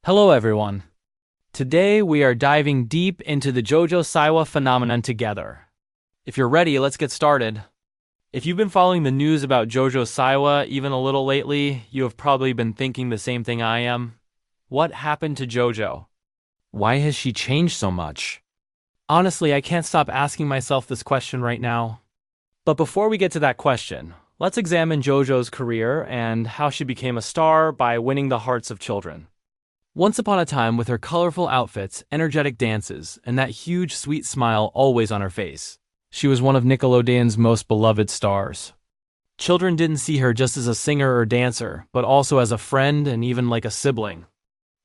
Hello everyone. Today we are diving deep into the JoJo Siwa phenomenon together. If you're ready, let's get started. If you've been following the news about JoJo Siwa even a little lately, you have probably been thinking the same thing I am. What happened to JoJo? Why has she changed so much? Honestly, I can't stop asking myself this question right now. But before we get to that question, let's examine JoJo's career and how she became a star by winning the hearts of children. Once upon a time, with her colorful outfits, energetic dances, and that huge sweet smile always on her face, she was one of Nickelodeon's most beloved stars. Children didn't see her just as a singer or dancer, but also as a friend and even like a sibling.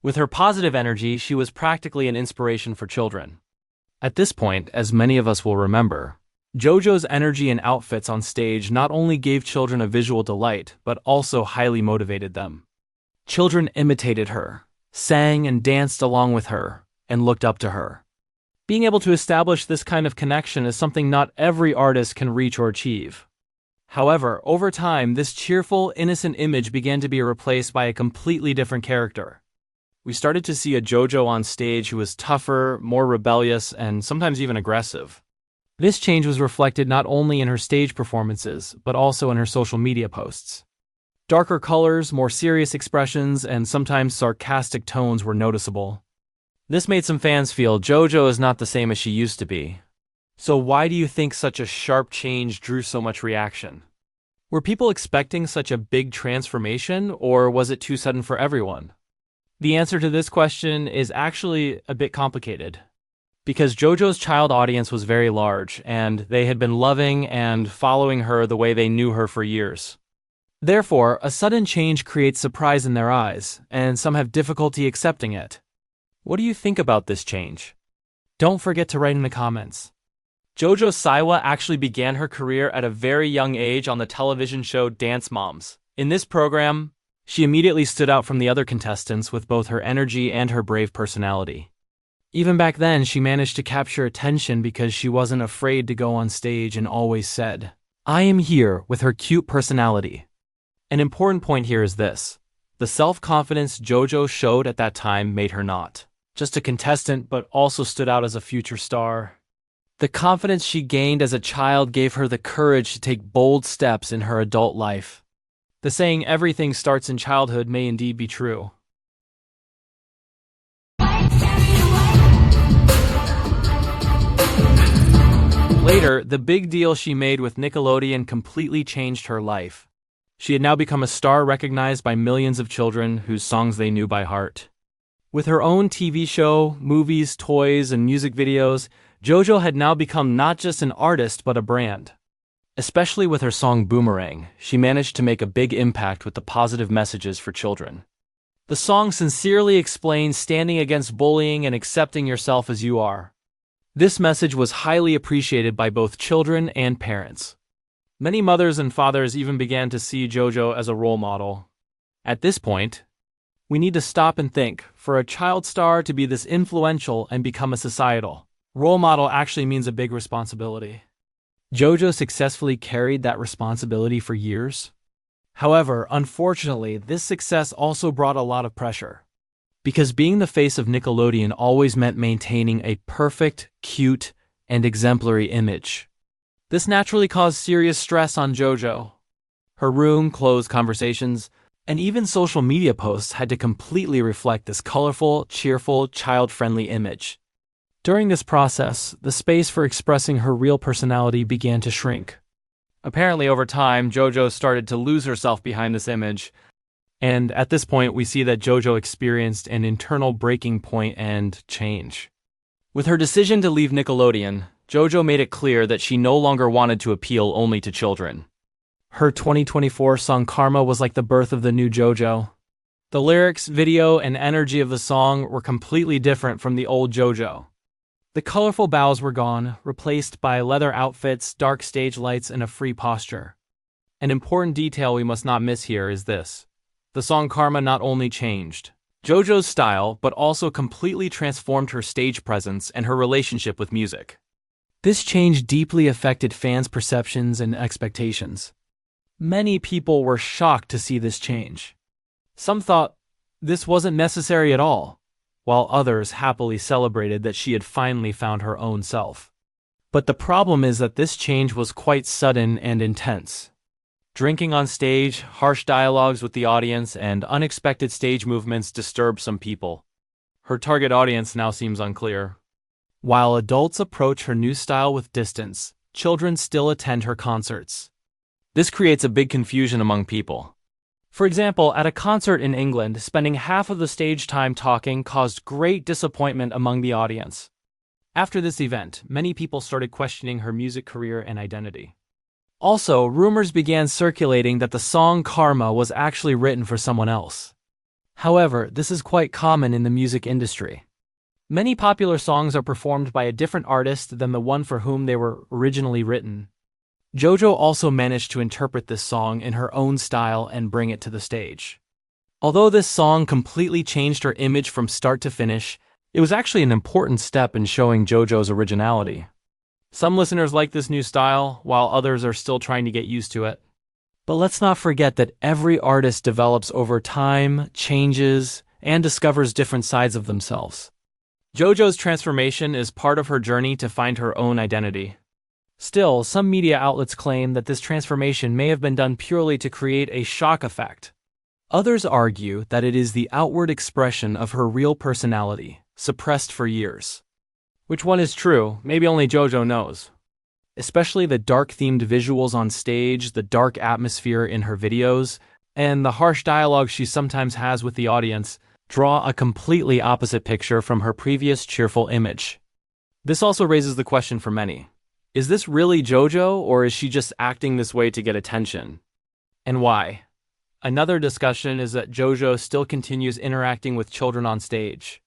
With her positive energy, she was practically an inspiration for children. At this point, as many of us will remember, JoJo's energy and outfits on stage not only gave children a visual delight, but also highly motivated them. Children imitated her, sang and danced along with her, and looked up to her. Being able to establish this kind of connection is something not every artist can reach or achieve. However, over time, this cheerful, innocent image began to be replaced by a completely different character. We started to see a JoJo on stage who was tougher, more rebellious, and sometimes even aggressive. This change was reflected not only in her stage performances, but also in her social media posts. Darker colors, more serious expressions, and sometimes sarcastic tones were noticeable. This made some fans feel JoJo is not the same as she used to be. So why do you think such a sharp change drew so much reaction? Were people expecting such a big transformation, or was it too sudden for everyone? The answer to this question is actually a bit complicated. Because JoJo's child audience was very large, and they had been loving and following her the way they knew her for years. Therefore, a sudden change creates surprise in their eyes, and some have difficulty accepting it. What do you think about this change? Don't forget to write in the comments. JoJo Siwa actually began her career at a very young age on the television show Dance Moms. In this program, she immediately stood out from the other contestants with both her energy and her brave personality. Even back then, she managed to capture attention because she wasn't afraid to go on stage and always said, "I am here," with her cute personality. An important point here is this. The self-confidence JoJo showed at that time made her not just a contestant, but also stood out as a future star. The confidence she gained as a child gave her the courage to take bold steps in her adult life. The saying, "everything starts in childhood," may indeed be true. Later, the big deal she made with Nickelodeon completely changed her life. She had now become a star recognized by millions of children whose songs they knew by heart. With her own TV show, movies, toys, and music videos, JoJo had now become not just an artist but a brand. Especially with her song Boomerang, she managed to make a big impact with the positive messages for children. The song sincerely explains standing against bullying and accepting yourself as you are. This message was highly appreciated by both children and parents. Many mothers and fathers even began to see JoJo as a role model. At this point, we need to stop and think. For a child star to be this influential and become a societal role model actually means a big responsibility. JoJo successfully carried that responsibility for years. However, unfortunately, this success also brought a lot of pressure. Because being the face of Nickelodeon always meant maintaining a perfect, cute, and exemplary image. This naturally caused serious stress on JoJo. Her room, clothes, conversations, and even social media posts had to completely reflect this colorful, cheerful, child-friendly image. During this process, the space for expressing her real personality began to shrink. Apparently, over time, JoJo started to lose herself behind this image, and at this point, we see that JoJo experienced an internal breaking point and change. With her decision to leave Nickelodeon, JoJo made it clear that she no longer wanted to appeal only to children. Her 2024 song Karma was like the birth of the new JoJo. The lyrics, video, and energy of the song were completely different from the old JoJo. The colorful bows were gone, replaced by leather outfits, dark stage lights, and a free posture. An important detail we must not miss here is this. The song Karma not only changed JoJo's style, but also completely transformed her stage presence and her relationship with music. This change deeply affected fans' perceptions and expectations. Many people were shocked to see this change. Some thought, This wasn't necessary at all, while others happily celebrated that she had finally found her own self. But the problem is that this change was quite sudden and intense. Drinking on stage, harsh dialogues with the audience, and unexpected stage movements disturbed some people. Her target audience now seems unclear. While adults approach her new style with distance, children still attend her concerts. This creates a big confusion among people. For example, at a concert in England, spending half of the stage time talking caused great disappointment among the audience. After this event, many people started questioning her music career and identity. Also, rumors began circulating that the song Karma was actually written for someone else. However, this is quite common in the music industry. Many popular songs are performed by a different artist than the one for whom they were originally written. JoJo also managed to interpret this song in her own style and bring it to the stage. Although this song completely changed her image from start to finish, it was actually an important step in showing JoJo's originality. Some listeners like this new style, while others are still trying to get used to it. But let's not forget that every artist develops over time, changes, and discovers different sides of themselves. JoJo's transformation is part of her journey to find her own identity. Still, some media outlets claim that this transformation may have been done purely to create a shock effect. Others argue that it is the outward expression of her real personality, suppressed for years. Which one is true? Maybe only JoJo knows. Especially the dark-themed visuals on stage, the dark atmosphere in her videos, and the harsh dialogue she sometimes has with the audience draw a completely opposite picture from her previous cheerful image. This also raises the question for many. Is this really JoJo, or is she just acting this way to get attention? And why? Another discussion is that JoJo still continues interacting with children on stage.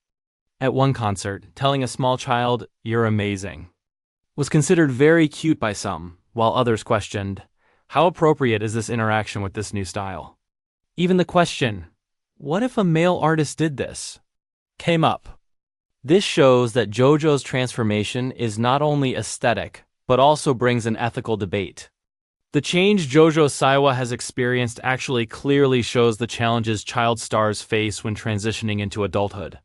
At one concert, telling a small child, "You're amazing," was considered very cute by some, while others questioned, how appropriate is this interaction with this new style? Even the question, what if a male artist did this, came up. This shows that JoJo's transformation is not only aesthetic, but also brings an ethical debate. The change JoJo Siwa has experienced actually clearly shows the challenges child stars face when transitioning into adulthood.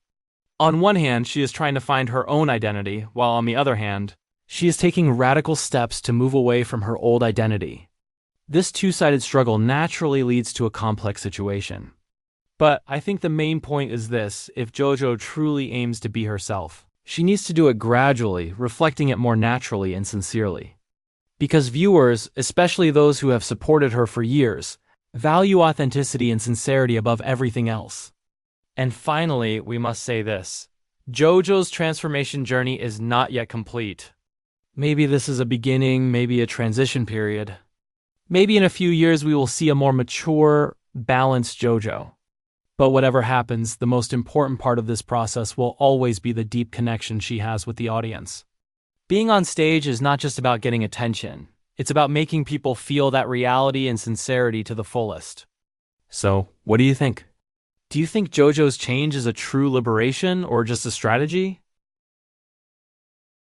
On one hand, she is trying to find her own identity, while on the other hand, she is taking radical steps to move away from her old identity. This two-sided struggle naturally leads to a complex situation. But I think the main point is this: if JoJo truly aims to be herself, she needs to do it gradually, reflecting it more naturally and sincerely. Because viewers, especially those who have supported her for years, value authenticity and sincerity above everything else. And finally, we must say this: JoJo's transformation journey is not yet complete. Maybe this is a beginning, maybe a transition period. Maybe in a few years we will see a more mature, balanced JoJo. But whatever happens, the most important part of this process will always be the deep connection she has with the audience. Being on stage is not just about getting attention. It's about making people feel that reality and sincerity to the fullest. So, what do you think? Do you think JoJo's change is a true liberation or just a strategy?